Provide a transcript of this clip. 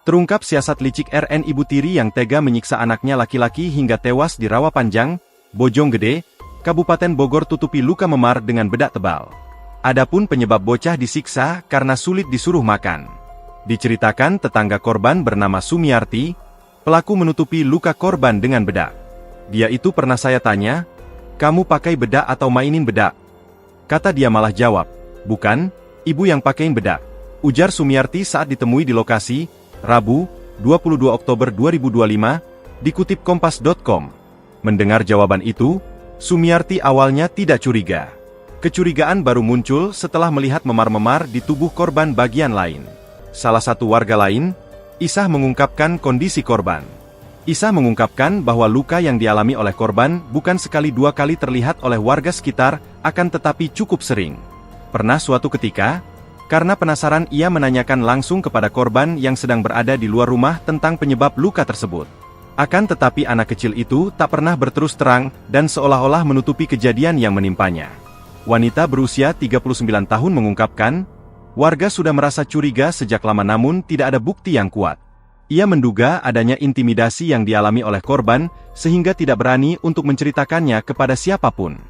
Terungkap siasat licik RN ibu tiri yang tega menyiksa anaknya laki-laki hingga tewas di Rawapanjang, Bojonggede, Kabupaten Bogor tutupi luka memar dengan bedak tebal. Adapun penyebab bocah disiksa karena sulit disuruh makan. Diceritakan tetangga korban bernama Sumiarti, pelaku menutupi luka korban dengan bedak. Dia itu pernah saya tanya, "Kamu pakai bedak atau mainin bedak?" Kata dia malah jawab, "Bukan, ibu yang pakein bedak." Ujar Sumiarti saat ditemui di lokasi, Rabu, 22 Oktober 2025, dikutip Kompas.com. Mendengar jawaban itu, Sumiarti awalnya tidak curiga. Kecurigaan baru muncul setelah melihat memar-memar di tubuh korban bagian lain. Salah satu warga lain, Isah mengungkapkan kondisi korban. Isah mengungkapkan bahwa luka yang dialami oleh korban bukan sekali dua kali terlihat oleh warga sekitar, akan tetapi cukup sering. Pernah suatu ketika, karena penasaran ia menanyakan langsung kepada korban yang sedang berada di luar rumah tentang penyebab luka tersebut. Akan tetapi anak kecil itu tak pernah berterus terang dan seolah-olah menutupi kejadian yang menimpanya. Wanita berusia 39 tahun mengungkapkan, warga sudah merasa curiga sejak lama namun tidak ada bukti yang kuat. Ia menduga adanya intimidasi yang dialami oleh korban, sehingga tidak berani untuk menceritakannya kepada siapapun.